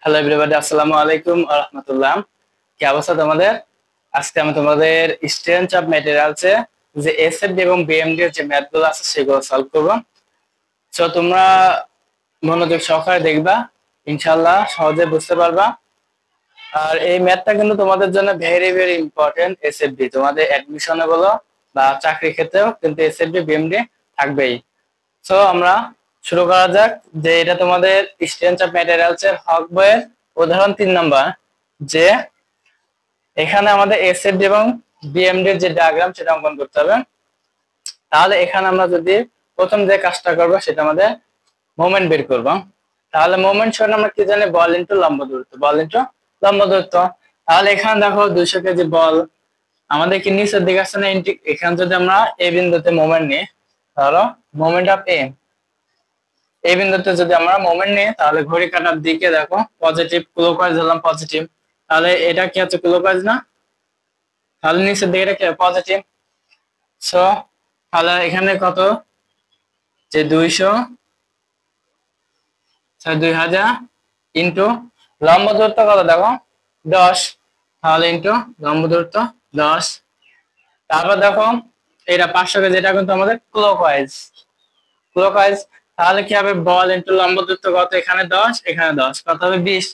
Hello everybody, আসসালামু আলাইকুম ওয়া রাহমাতুল্লাহ। কি অবস্থা তোমাদের? আজকে আমি তোমাদের স্ট্রেংথ অফ ম্যাটেরিয়ালসে যে এসএফডি এবং বিএমডি এর যে ম্যাথগুলো আছে সেগুলো সলভ করব। সো তোমরা মনোযোগ সহকারে দেখবা, ইনশাআল্লাহ সহজে বুঝতে পারবা। আর এই ম্যাথটা কিন্তু তোমাদের জন্য ভেরি ভেরি ইম্পর্টেন্ট। এসএফডি তোমাদের অ্যাডমিশনে বলো বা চাকরির ক্ষেত্রেও কিন্তু এসএফডি বিএমডি থাকবেই। সো আমরা শুরু করা যাক। যে এটা তোমাদের স্ট্রেংথ অফ ম্যাটেরিয়ালস এর হক বইয়ের উদাহরণ 3 নাম্বার। যে এখানে আমাদের এসএফডি এবং বিএমডি এর যে ডায়াগ্রাম সেটা অঙ্কন করতে হবে। তাহলে এখানে আমরা যদি প্রথম যে কাজটা করব সেটা আমাদের মোমেন্ট বের করব। তাহলে মোমেন্ট সমান আমরা কি জানি? বল ইনটু লম্ব দূরত্ব, বল ইনটু লম্ব দূরত্ব। তাহলে এখানে দেখো 200 কেজি বল আমাদের কি নিচের দিকে আসছে না? এখানে যদি আমরা এ বিন্দুতে মোমেন্ট নিই, তাহলে মোমেন্ট অফ এ, এই বিন্দুতে যদি আমরা মোমেন্ট নিই তাহলে ঘড়ি কাঁটার দিকে দেখো পজিটিভ, ক্লকওয়াইজ হলাম পজিটিভ। তাহলে এটা কি হচ্ছে? ক্লকওয়াইজ না? তাহলে নিচের দিকে এটা কি পজিটিভ। সো তাহলে এখানে কত? যে 200 2000 ইন্টু লম্ব দূরত্ব কত দেখো 10। তাহলে ইন্টু লম্ব দূরত্ব 10। তারপর দেখো এটা 500 কেজি, এটা কিন্তু আমাদের ক্লকওয়াইজ। ক্লকওয়াইজ তাহলে কি হবে? বল ইন্টু লম্ব দূরত্ব কত? এখানে 10, এখানে 10, কত হবে? 20।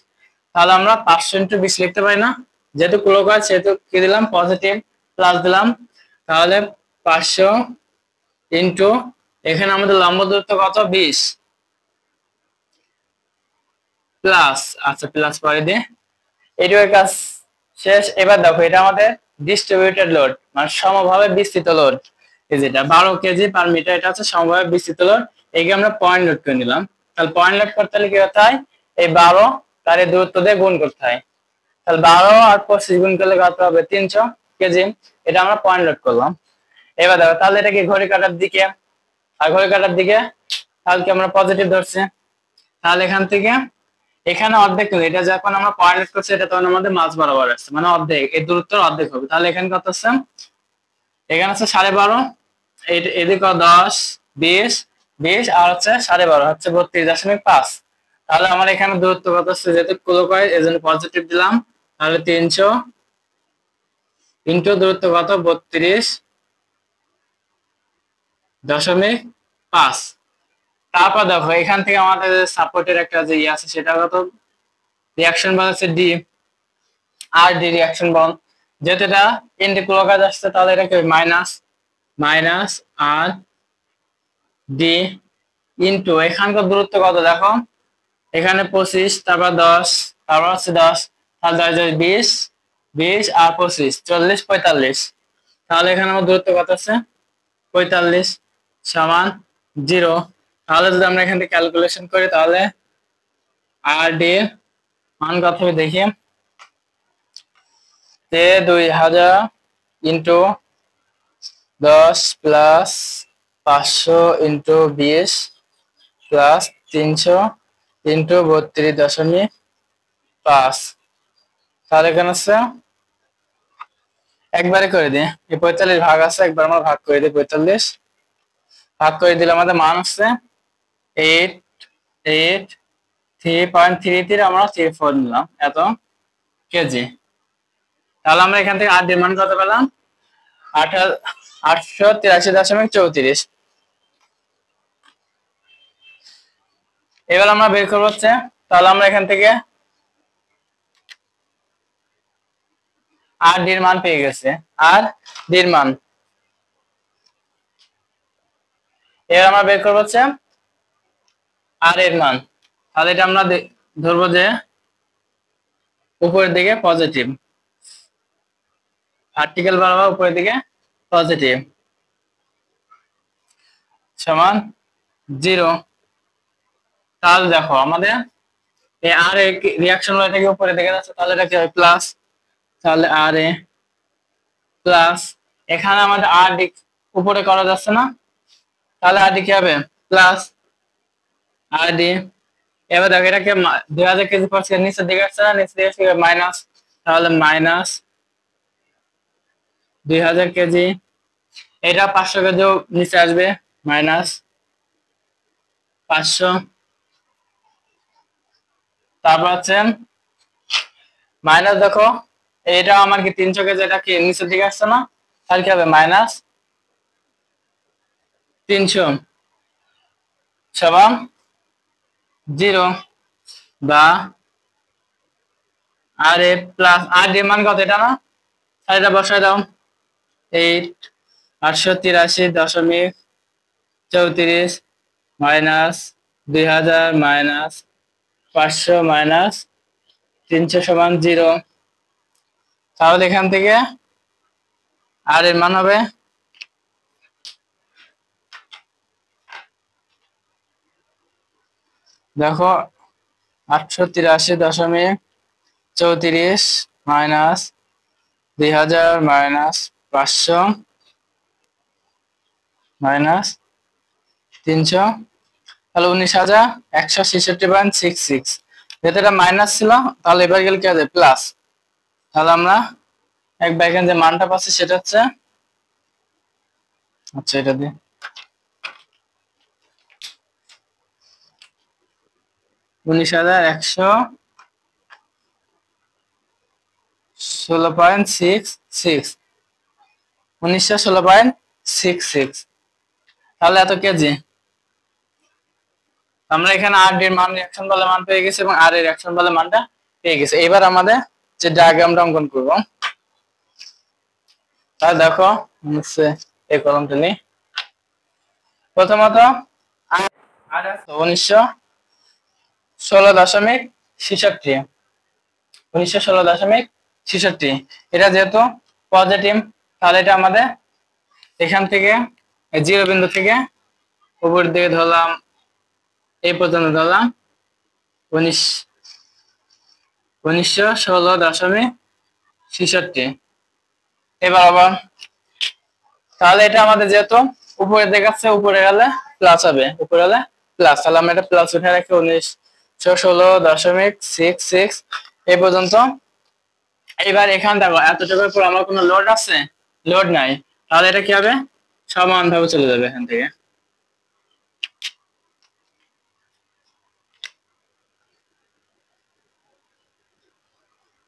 তাহলে আমরা 500 ইন্টু 20 লিখতে পারি না? যেহেতু ক্লকওয়াইজ সেহেতু কি দিলাম? পজিটিভ প্লাস দিলাম। তাহলে 500 ইন্টু এখানে আমাদের লম্ব দূরত্ব কত? 20 প্লাস, আচ্ছা প্লাস পরে দিয়ে এটুকু কাজ শেষ। এবার দেখো এটা আমাদের ডিস্ট্রিবিউটেড লোড, মানে সমভাবে বিস্তৃত লোড। এই যেটা 12 কেজি পার মিটার, এটা হচ্ছে সমভাবে বিস্তৃত লোড। একে আমরা পয়েন্ট লোড করে নিলাম। তাহলে পয়েন্ট লোড করতে হলে কি করতে হয়? এই 12 তার এই দূরত্ব দিয়ে গুণ করতে হয়। তাহলে 12 আর 25 গুণ করলে কত হবে? 300 কেজি। এটা আমরা পয়েন্ট লোড করলাম। এবার দেখো তাহলে এটা কি ঘড়ি কাঁটার দিকে, আর ঘড়ি কাঁটার দিকে তাহলে কি আমরা পজিটিভ ধরছি। তাহলে এখান থেকে এখানে অর্ধেক, এটা যখন আমরা পয়েন্ট করছি এটা তখন আমাদের মাঝ বরাবর আসছে, মানে অর্ধেক, এই দূরত্বের অর্ধেক হবে। তাহলে এখানে কত আছে? এখানে আছে 12.5, এদিকে 10, 20, 20 আর হচ্ছে 12.5 হচ্ছে 32.5। তাহলে আমার এখানে দূরত্ব কত আছে? যেহেতু ক্লকওয়াইজ এজন্য পজিটিভ দিলাম। তাহলে 300 ইন্টু দূরত্ব কত? 32.5। তারপর দেখো এখান থেকে আমাদের সাপোর্টের একটা যে আছে সেটা কত? রিয়াকশন বল আছে ডি, আর ডি রিয়াকশন বল। যেহেতু এটা এন্টি ক্লকওয়াইজ আসছে তাহলে এটা কি মাইনাস, মাইনাস আর ডি ইন্টু এখানকার দূরত্ব কত দেখো? এখানে 25, তারপর 10, তারপর হচ্ছে 10, তাহলে 10 20, 20 আর 25 40 45। তাহলে এখানে আমার দূরত্ব কত আছে? 45 সমান 0। তাহলে যদি আমরা এখান থেকে ক্যালকুলেশন করি তাহলে আর ডি মান কত হবে দেখি। 2000 into 10 plus 500 into 20 plus 300 into 32.5। তাহলে এখানে আছে একবারে করে দিই, এই 45 ভাগ আছে, একবার আমরা ভাগ করে দিই। 45 ভাগ করে দিলে আমাদের মান আছে 3.33 আমরা 34 নিলাম এত কেজি। তাহলে আমরা এখান থেকে আর ডির মান কত পেলাম? 883.34। এবার আমরা বের করবো হচ্ছে, তাহলে আমরা এখান থেকে আর ডির মান পেয়ে গেছে। আর ডির মান এবার আমরা বের করবো হচ্ছে আর এর মান। তাহলে এটা আমরা ধরবো যে উপরের দিকে পজিটিভ, ভার্টিক্যাল বরাবর উপরের দিকে পজিটিভ, সমান 0। তাহলে দেখো আমাদের এই আর এ রিয়াকশন থেকে উপরের দিকে যাচ্ছে, তাহলে এটা কি হবে? প্লাস। তাহলে আর এ প্লাস, এখানে আমাদের আর ডি উপরে করা যাচ্ছে না, তাহলে আর ডি কি হবে? প্লাস আর ডি। এবার দেখো এটাকে 2000 কেজি পার সেকেন্ড নিচের দিকে আসছে না? নিচের দিকে আসছে মাইনাস। তাহলে মাইনাস 2000 কেজি। এটা 500 কেজিও নিচে আসবে, মাইনাস 500। তারপর হচ্ছে মাইনাস, দেখো এটা আমার কি 300 কেজি, এটা কি নিচের দিকে আসছে না, তাহলে কি হবে মাইনাস 300 সমান 0, বা আর এ প্লাস আর ডি মান কত এটা না, তাহলে এটা বসায় দাও 883 মাইনাস 2000 মাইনাস 500 মাইনাস 300 সমান 0। তাহলে এখান থেকে আর এর মান হবে দেখো 883.34 মাইনাস 2000 মাইনাস 500 মাইনাস 300, তাহলে 19,166। যেহেতু এটা মাইনাস ছিল তাহলে এবার গেলে কি হবে প্লাস, তাহলে আমরা এক এখানে যে মানটা পাচ্ছি সেটা হচ্ছে, আচ্ছা এটা দিয়ে 19,116.66, 1916.66। তাহলে এত কেজি আমরা এখানে আর এর মান রিঅ্যাকশন বলে মান পেয়ে গেছি এবং আর এর রিঅ্যাকশন বলে মানটা পেয়ে গেছি। এবার আমাদের যে ডায়াগ্রামটা অঙ্কন করব, তাহলে দেখো এই কলমটা নিই। প্রথমত আর 1916.66, এটা যেহেতু পজিটিভ তাহলে এটা আমাদের এখান থেকে জিরো বিন্দু থেকে উপর দিকে ধরলাম এই পর্যন্ত ধরলাম 1916.66। এবার আবার তাহলে এটা আমাদের যেহেতু উপরে দেখাচ্ছে, উপরে গেলে প্লাস হবে, উপরে গেলে প্লাস, তাহলে আমরা এটা প্লাস উঠে রাখি 1916.66 এই পর্যন্ত। এবার এখান দেখো এতটুকুর পর আমার কোনো লোড আছে, লোড নাই, তাহলে এটা কি হবে সমান ভাবে চলে যাবে এখান থেকে।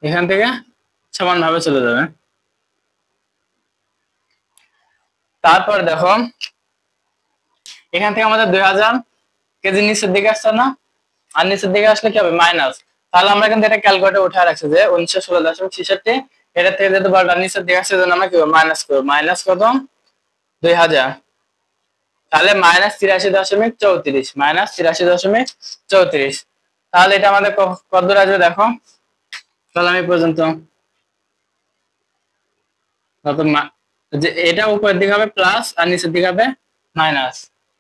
এখান থেকে সমান ভাবে চলে যাবে। তারপর দেখো এখান থেকে আমাদের 2000 কেজি নিচের দিকে আসছে না, আর নিচের দিকে আসলে কি হবে মাইনাস, তাহলে আমরা কিন্তু এটা ক্যালকুলেটর উঠে রাখছি যে 1916.66, এটা থেকে যেহেতু বলটা নিচের দিকে আসছে জন্য আমরা কি মাইনাস করবো, মাইনাস কত 2000, তাহলে মাইনাস 83.34, মাইনাস 83.34। তাহলে এটা আমাদের কত দূর আসবে দেখো, তাহলে আমি পর্যন্ত যে এটা উপরের দিকে হবে প্লাস আর নিচের দিকে হবে মাইনাস,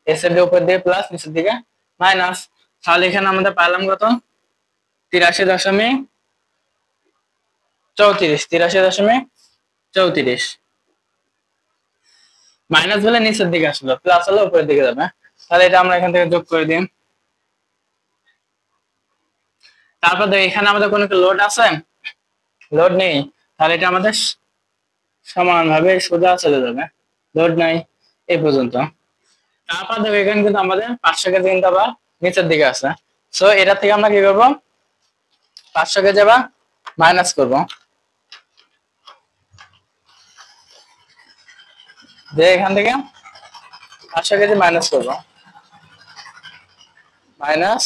এস এর উপরের দিকে প্লাস নিচের দিকে মাইনাস, তাহলে এখানে আমাদের পাইলাম কত 83.34, মাইনাস বলে নিচের দিকে আসলো, প্লাস হলে উপরের দিকে যাবে, তাহলে এটা আমরা এখান থেকে যোগ করে দিই। তারপর দেখো এখানে আমাদের কোনো লোড আছে, লোড নেই, তাহলে এটা আমাদের সমান ভাবে সোজা চলে যাবে, লোড নাই এই পর্যন্ত। তারপর দেখো এখানে কিন্তু আমাদের 500 কেজি কিন্তু আবার নিচের দিকে আছে, সো এটা থেকে আমরা কি করবো 500 কেজি আবার মাইনাস করবো, যে এখান থেকে 500 কেজি মাইনাস করবো, মাইনাস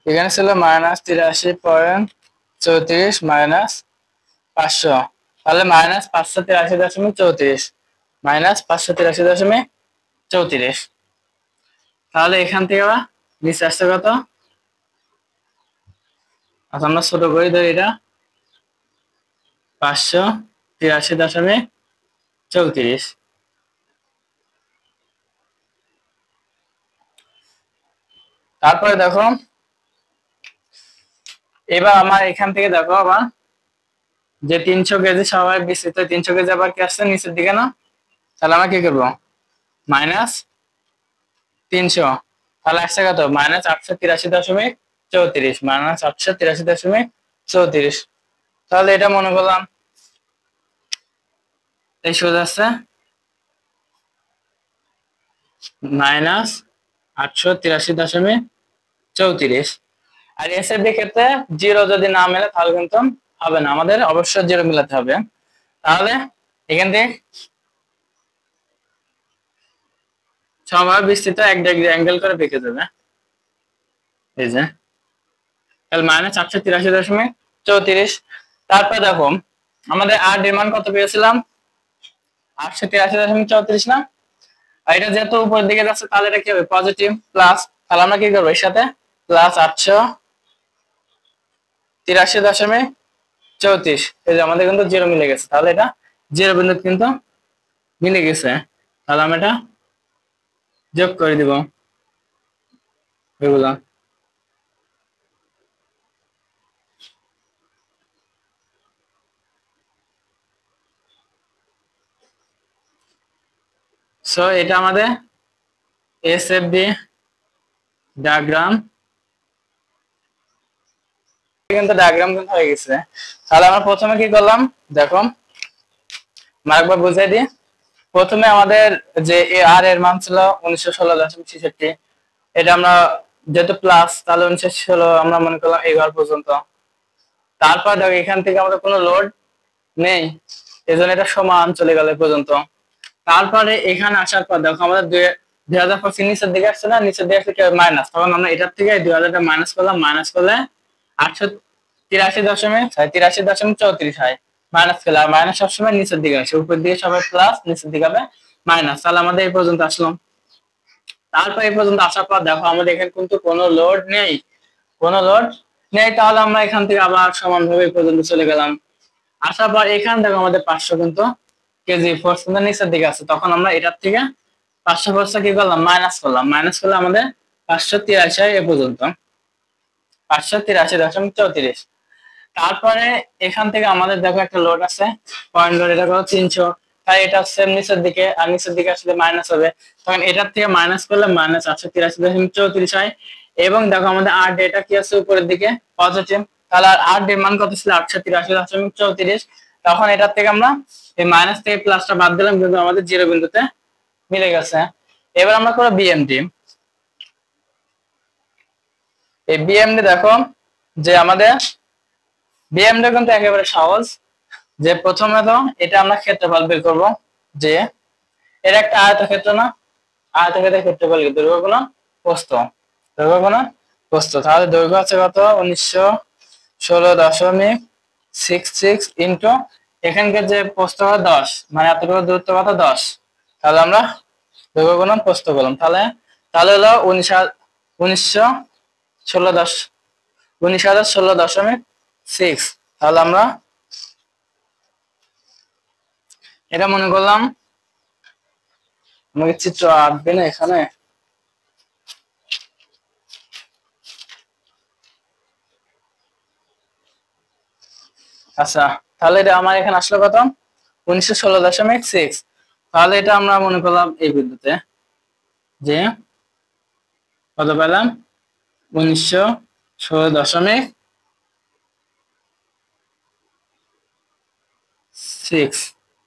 এখানে ছিল মাইনাস 83.34 মাইনাস 500, তাহলে মাইনাস 583.34, মাইনাস 583.34। তাহলে এখান থেকে আবার নিচে আসছে কত, আচ্ছা আমরা ছোট করে ধরি এটা 583.34। তারপরে দেখো এবার আমার এখান থেকে দেখো আবার যে 300 কেজি স্বাভাবিক বিস্তৃত 300 কেজি আবার কি আসছে নিচের দিকে না, তাহলে আমরা কি করবো মাইনাস 300, তাহলে আসছে কত মাইনাস 883.34, মাইনাস 883.34। তাহলে এটা মনে করলাম এই সোজা আসছে মাইনাস 883.34। আর এসএফবি ক্ষেত্রে জিরো যদি না মেলে তাহলে কিন্তু হবে না, আমাদের অবশ্যই জিরো মিলাতে হবে। তাহলে এখান থেকে সমবাহু বিস্তৃত 1 ডিগ্রি অ্যাঙ্গেল করে বেঁকে যাবে, এই যে তাহলে মাইনাস 883.34। তারপর দেখো আমাদের আর ডিমান্ড কত পেয়েছিলাম, 883.34 না। আর এটা যেহেতু উপরের দিকে যাচ্ছে তাহলে এটা কি হবে, পজিটিভ প্লাস। তাহলে আমরা কি করবো, এর সাথে প্লাস 883.34, এই যে আমাদের কিন্তু জিরো মিলে গেছে, তাহলে এটা জিরো বিন্দু কিন্তু মিলে গেছে। তাহলে আমরা এটা যোগ করে দিব এগুলা। সো এটা আমাদের এসএফবি ডায়াগ্রাম কিন্তু হয়ে গেছে। তাহলে আমরা প্রথমে কি করলাম দেখো, আরেকবার বুঝাই দিই। প্রথমে আমাদের যে এ আর এর মান ছিল 1916.66, এটা আমরা যেহেতু প্লাস তাহলে 1916 আমরা মনে করলাম এই ঘর পর্যন্ত। তারপর দেখো এখান থেকে আমাদের কোনো লোড নেই, এই জন্য এটা সমান চলে গেল পর্যন্ত। তারপরে এখানে আসার পর দেখো আমাদের 2025 নিচের দিকে আসছে না, নিচের দিকে আসছে মাইনাস, তখন আমরা এটার থেকে 2000টা মাইনাস করলাম, মাইনাস করলে 883.34 হয়, মাইনাস করলে। আর মাইনাস সবসময় নিচের দিকে আসে, উপর দিকে সবাই প্লাস, নিচের দিকে হবে মাইনাস। তাহলে আমাদের এই পর্যন্ত আসলাম। তারপর এই পর্যন্ত আসার পর দেখো আমাদের এখানে কিন্তু কোনো লোড নেই, কোনো লোড নেই। তাহলে আমরা এখান থেকে আবার সমানভাবে এই পর্যন্ত চলে গেলাম। আসার পর এখান থেকে আমাদের 500 কিন্তু কেজি ফোর্স কিন্তু নিচের দিকে আছে, তখন আমরা এটার থেকে 500 ফোর্সটা কি করলাম, মাইনাস করলাম। মাইনাস করলে আমাদের 583 এ পর্যন্ত, 583.34। তারপরে এখান থেকে আমাদের দেখো একটা লোড আছে, পয়েন্ট লোড, এটা কত 300, তাই এটা সেম নিচের দিকে, আর নিচের দিকে আসলে মাইনাস হবে, তখন এটার থেকে মাইনাস করলে মাইনাস 883.34 হয়। এবং দেখো আমাদের আর ডেটা কি আছে উপরের দিকে পজিটিভ, তাহলে আর ডের মান কত ছিল 883.34, তখন এটার থেকে আমরা এই মাইনাস থেকে প্লাসটা বাদ দিলাম, কিন্তু আমাদের জিরো বিন্দুতে মিলে গেছে। এবার আমরা করব বিএমডি। এই বিএমডি দেখো যে আমাদের বিএমডি কিন্তু একেবারে সহজ। যে প্রথমে তো এটা আমরা ক্ষেত্রফল বের করব, যে এর একটা আয়তক্ষেত্র না, আয়তক্ষেত্রের ক্ষেত্রফল কি, দৈর্ঘ্য গুণন প্রস্থ, দৈর্ঘ্য গুণন প্রস্থ। তাহলে দৈর্ঘ্য আছে কত 1916.66 ইন্টু এখানকার যে প্রস্থ 10, মানে এতটুকু দূরত্ব কত 10, তাহলে আমরা দৈর্ঘ্য গুণন প্রস্থ করলাম। তাহলে তাহলে হলো 1916.6, তাহলে আমরা এটা মনে করলাম, আমাকে চিত্র আঁকবে না এখানে, আচ্ছা। তাহলে এটা আমার এখানে আসলো কত 1916.6, তাহলে এটা আমরা মনে করলাম এই বিন্দুতে, যে কত পেলাম 1916.6।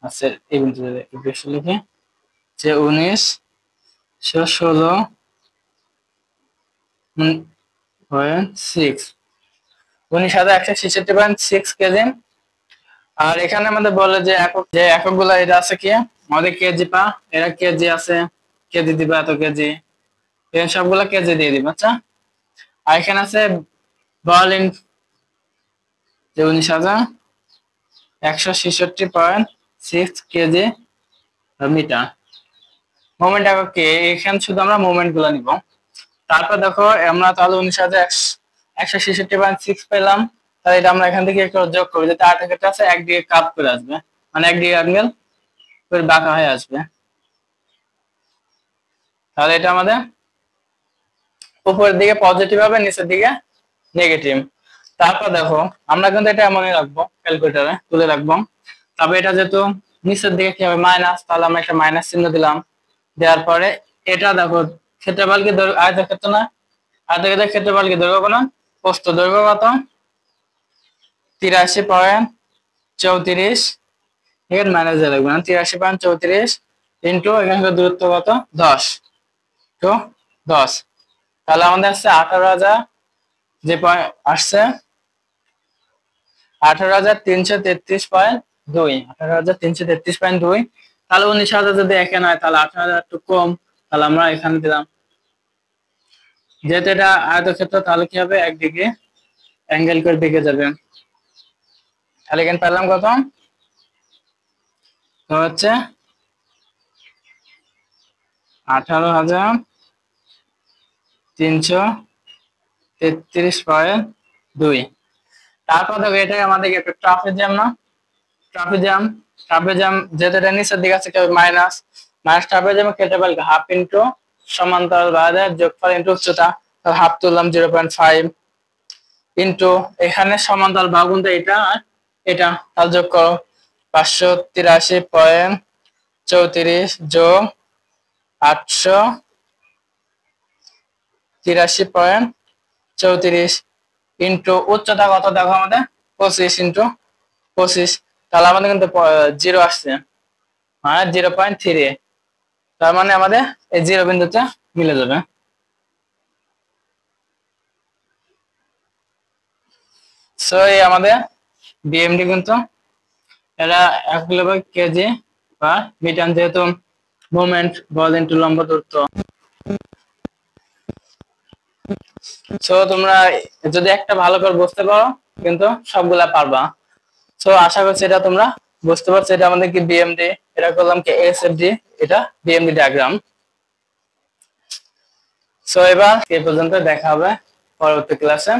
আচ্ছা এই বিন্দুতে লিখে যে 1916.6, 19,166.6 কেজি। আর এখানে আমাদের বলে যে একক, যে একক গুলা এটা আছে কি আমাদের কেজি পা, এরা কেজি আছে, কেজি দিবা এত কেজি, এখানে সবগুলা কেজি দিয়ে দিবা। আচ্ছা, আর এখানে আছে বল ইন, যে 19,166.6 কেজি মিটার। মোমেন্ট একক কি, এখানে শুধু আমরা মোমেন্ট গুলা নিব। তারপর দেখো আমরা তাহলে 19,166.6 পেলাম, তাহলে এটা আমরা এখান থেকে একটু যোগ করবো, যাতে আয়তক্ষেত্র আছে একদিকে কাপ করে আসবে, মানে একদিকে অ্যাঙ্গেল করে বাঁকা হয়ে আসবে। তাহলে এটা আমাদের উপরের দিকে পজিটিভ হবে, নিচের দিকে নেগেটিভ। তারপর দেখো আমরা কিন্তু এটা এমনই রাখবো, ক্যালকুলেটারে তুলে রাখবো। তবে এটা যেহেতু নিচের দিকে কি হবে মাইনাস, তাহলে আমরা একটা মাইনাস চিহ্ন দিলাম। দেওয়ার পরে এটা দেখো ক্ষেত্রফল কি, আয়তক্ষেত্র না, আয়তক্ষেত্রের ক্ষেত্রফল কি দৈর্ঘ্য গুণন প্রস্থ, দৈর্ঘ্য কত 83.34, এখানে মাইনাস দিয়ে রাখবো না, 83.34 ইন্টু এখানকার দূরত্ব কত 10, টু 10, তাহলে আমাদের আসছে 18,000, যে পয়েন্ট আসছে 18,333.2, 18,333.2। তাহলে 19,000 যদি একে নয় তাহলে 18,000 একটু কম, তাহলে আমরা এখানে দিলাম। যেহেতু এটা আয়তক্ষেত্র তাহলে কি হবে, একদিকে অ্যাঙ্গেল করে দিকে যাবে। তাহলে এখানে পেলাম কত, তো হচ্ছে 18,333.2। তারপর দেখো এটা আমাদের একটা ট্রাপিজিয়াম না, ট্রাপিজিয়াম, ট্রাপিজিয়াম যেহেতু এটা নিচের দিকে আছে মাইনাস, ট্রাপিজিয়াম কেটে ফেলবে হাফ ইন্টু সমান্তরাল বাহুদের যোগফল ইন্টু উচ্চতা, হাফ তুললাম 0.5 ইন্টু এখানে সমান্তরাল বাহু কিন্তু এটা আর এটা, তাহলে যোগ করো 583.34 যোগ 883.34 ইন্টু উচ্চতা কত দেখো আমাদের 25 ইন্টু 25, তাহলে আমাদের কিন্তু 0 আসছে, মানে 0.3, তার মানে আমাদের এই 0 বিন্দুতে মিলে যাবে। সো এই আমাদের বিএমডি কিন্তু এটা 1 কিলোগ্রাম কেজি বা মিটার, যেহেতু মোমেন্ট বল ইন্টু লম্ব দূরত্ব। সো তোমরা যদি একটা ভালো করে বুঝতে পারো কিন্তু সবগুলা পারবা। সো আশা করছি এটা তোমরা বুঝতে পারছো। এটা আমাদের কি বিএমডি, এটা করলাম কি এসএফডি, এটা বিএমডি ডায়াগ্রাম। সো এবার এই পর্যন্ত, দেখা হবে পরবর্তী ক্লাসে।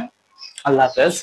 আল্লাহ হাফেজ।